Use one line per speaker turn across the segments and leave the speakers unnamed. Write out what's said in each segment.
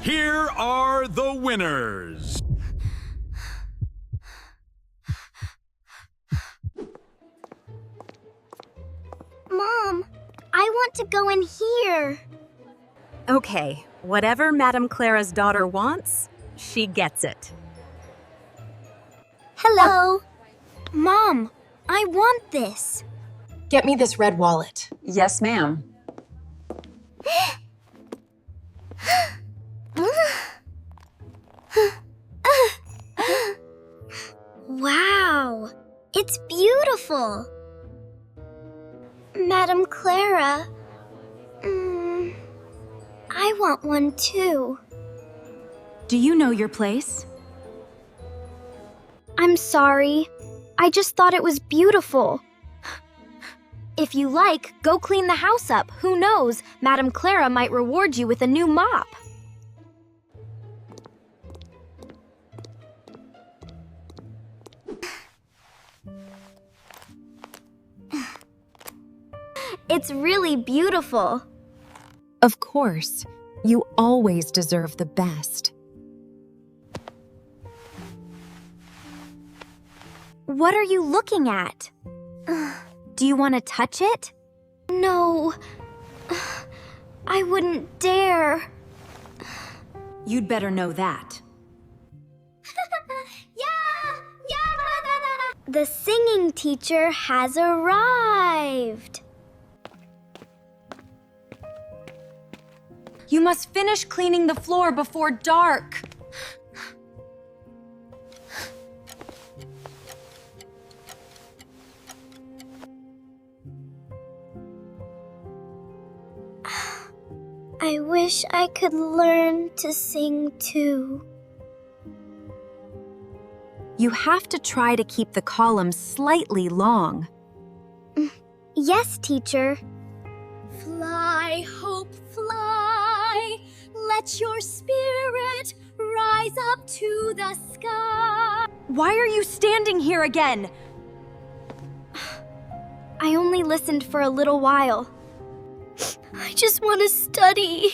Here are the winners.
Mom, I want to go in here.
Okay, whatever Madame Clara's daughter wants, she gets it.
Hello. Mom, I want this.
Get me this red wallet.
Yes, ma'am.
Wow, it's beautiful. Madame Clara, I want one too.
Do you know your place?
I'm sorry. I just thought it was beautiful. If you like, go clean the house up. Who knows? Madame Clara might reward you with a new mop. It's really beautiful.
Of course. You always deserve the best.
What are you looking at? Do you want to touch it? No. I wouldn't dare.
You'd better know that.
The singing teacher has arrived.
You must finish cleaning the floor before dark.
I wish I could learn to sing too.
You have to try to keep the columns slightly long.
Yes, teacher.
Fly, hope, fly. Let your spirit rise up to the sky.
Why are you standing here again?
I only listened for a little while. I just want to study.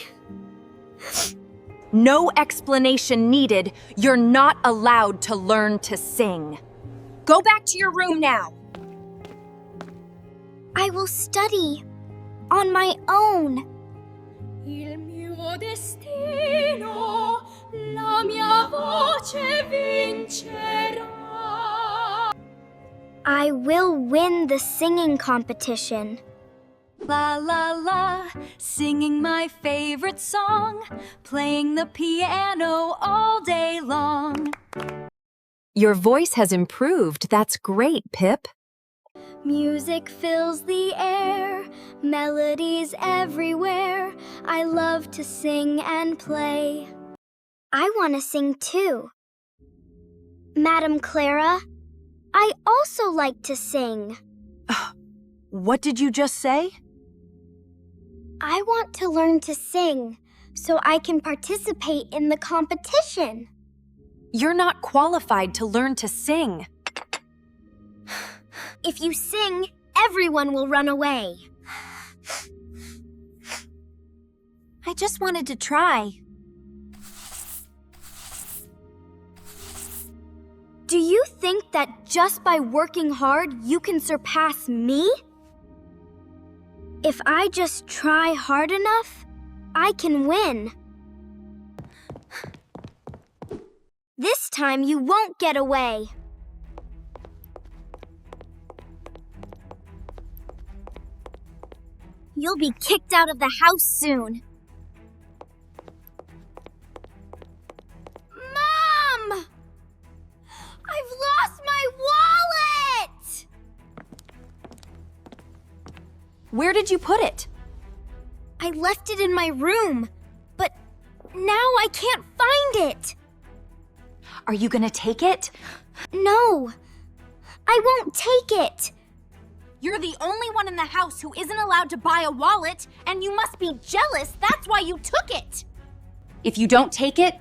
No explanation needed. You're not allowed to learn to sing. Go back to your room now.
I will study on my own.
Il mio destino, la mia voce vincerà.
I will win the singing competition.
La la la, singing my favorite song, playing the piano all day long. Your voice has improved. That's great, Pip.
Music fills the air, melodies everywhere. I love to sing and play. I want to sing too. Madame Clara, I also like to sing.
What did you just say?
I want to learn to sing so I can participate in the competition.
You're not qualified to learn to sing.
If you sing, everyone will run away. I just wanted to try. Do you think that just by working hard, you can surpass me? If I just try hard enough, I can win. This time you won't get away. You'll be kicked out of the house soon. Mom! I've lost my wallet!
Where did you put it?
I left it in my room, but now I can't find it.
Are you gonna take it?
No, I won't take it.
You're the only one in the house who isn't allowed to buy a wallet, and you must be jealous. That's why you took it.
If you don't take it,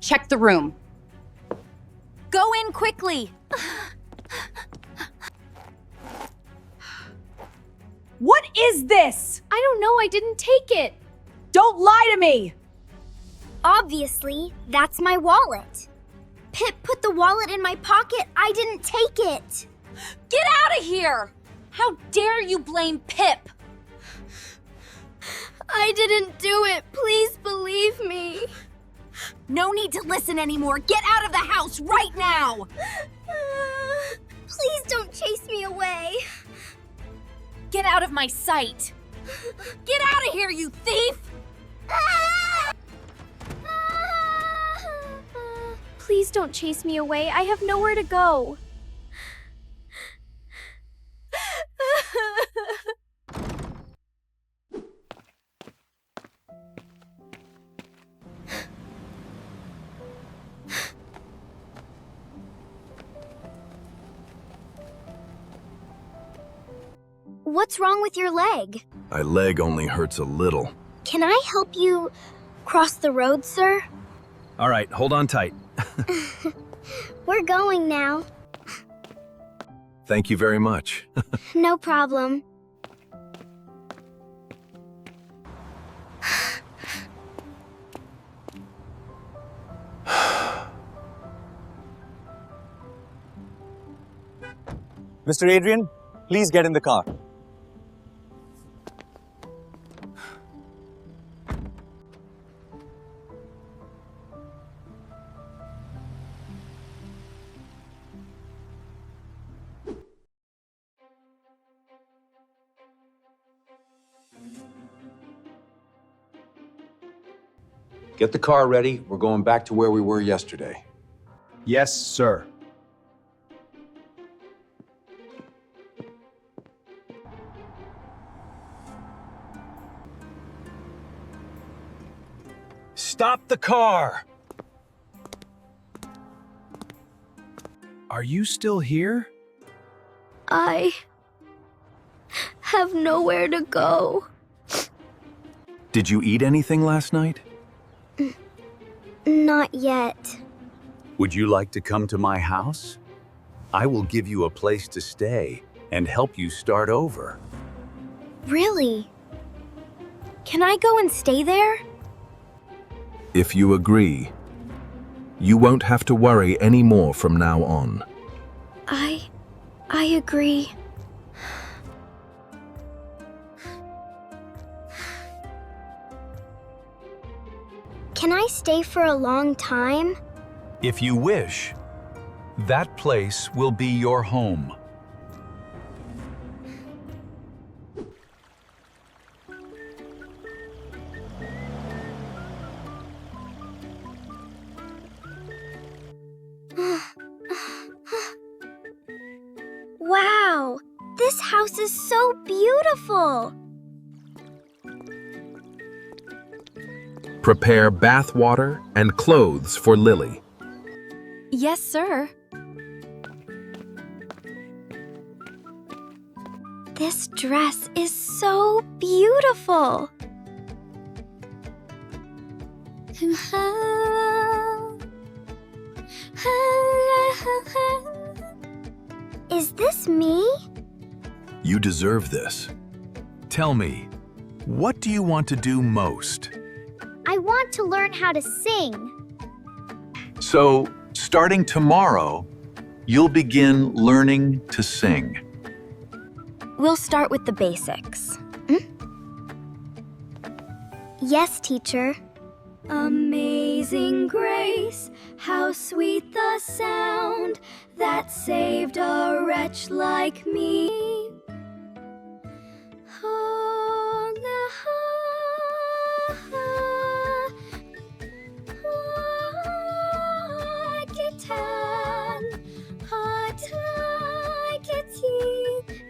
check the room.
Go in quickly.
What is this?
I don't know, I didn't take it.
Don't lie to me!
Obviously, that's my wallet. Pip put the wallet in my pocket. I didn't take it.
Get out of here! How dare you blame Pip?
I didn't do it. Please believe me.
No need to listen anymore. Get out of the house right now!
Please don't chase me away.
Get out of my sight! Get out of here, you thief!
Please don't chase me away. I have nowhere to go. What's wrong with your leg?
My leg only hurts a little.
Can I help you cross the road, sir?
All right, hold on tight.
We're going now.
Thank you very much.
No problem.
Mr. Adrian, please get in the car.
Get the car ready. We're going back to where we were yesterday.
Yes, sir. Stop the car! Are you still here?
I have nowhere to go.
Did you eat anything last night?
Not yet.
Would you like to come to my house? I will give you a place to stay and help you start over.
Really? Can I go and stay there?
If you agree, you won't have to worry anymore from now on.
I agree. Can I stay for a long time?
If you wish, that place will be your home.
Wow! This house is so beautiful!
Prepare bath water and clothes for Lily.
Yes, sir.
This dress is so beautiful! Is this me?
You deserve this.
Tell me, what do you want to do most?
I want to learn how to sing.
So, starting tomorrow, you'll begin learning to sing.
We'll start with the basics. Yes, teacher. Amazing grace, how sweet the sound that saved a wretch like me.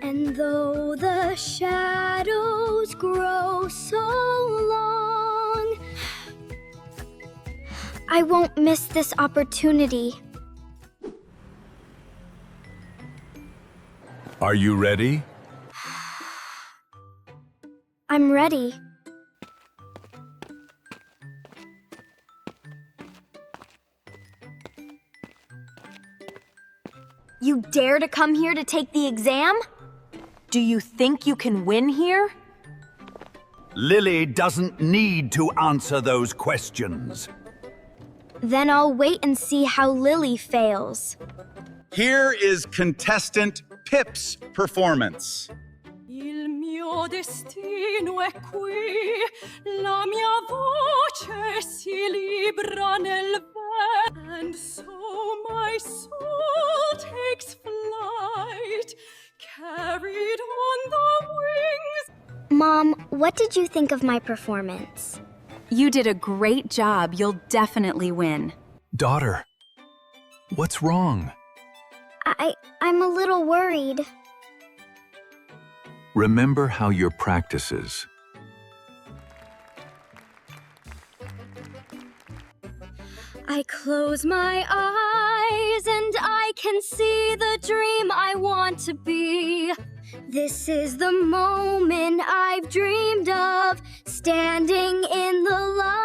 And though the shadows grow so long, I won't miss this opportunity.
Are you ready?
I'm ready.
You dare to come here to take the exam? Do you think you can win here?
Lily doesn't need to answer those questions.
Then I'll wait and see how Lily fails.
Here is contestant Pip's performance.
Il mio destino è qui, la mia voce si libra nel vento, and so my soul takes flight, carried on the wings.
Mom, what did you think of my performance?
You did a great job. You'll definitely win.
Daughter, what's wrong?
I'm a little worried.
Remember how your practices.
I close my eyes and I can see the dream I want to be.
This is the moment I've dreamed of, standing in the light.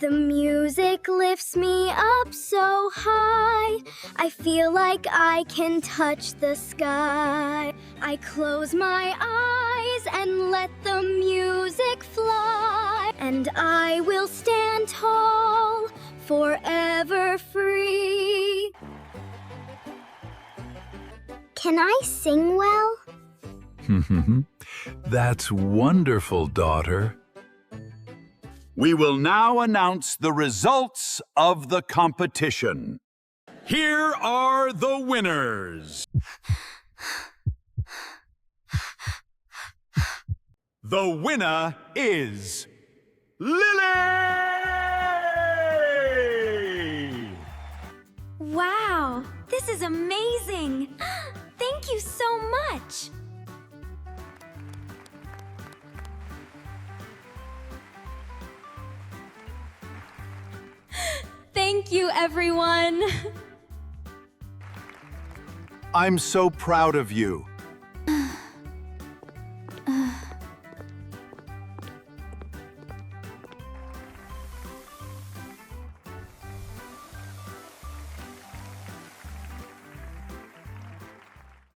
The music lifts me up so high, I feel like I can touch the sky. I close my eyes and let the music fly, and I will stand tall, forever free. Can I sing well?
That's wonderful, daughter. We will now announce the results of the competition. Here are the winners. The winner is Lily!
Wow, this is amazing. Thank you so much. Thank you, everyone.
I'm so proud of you.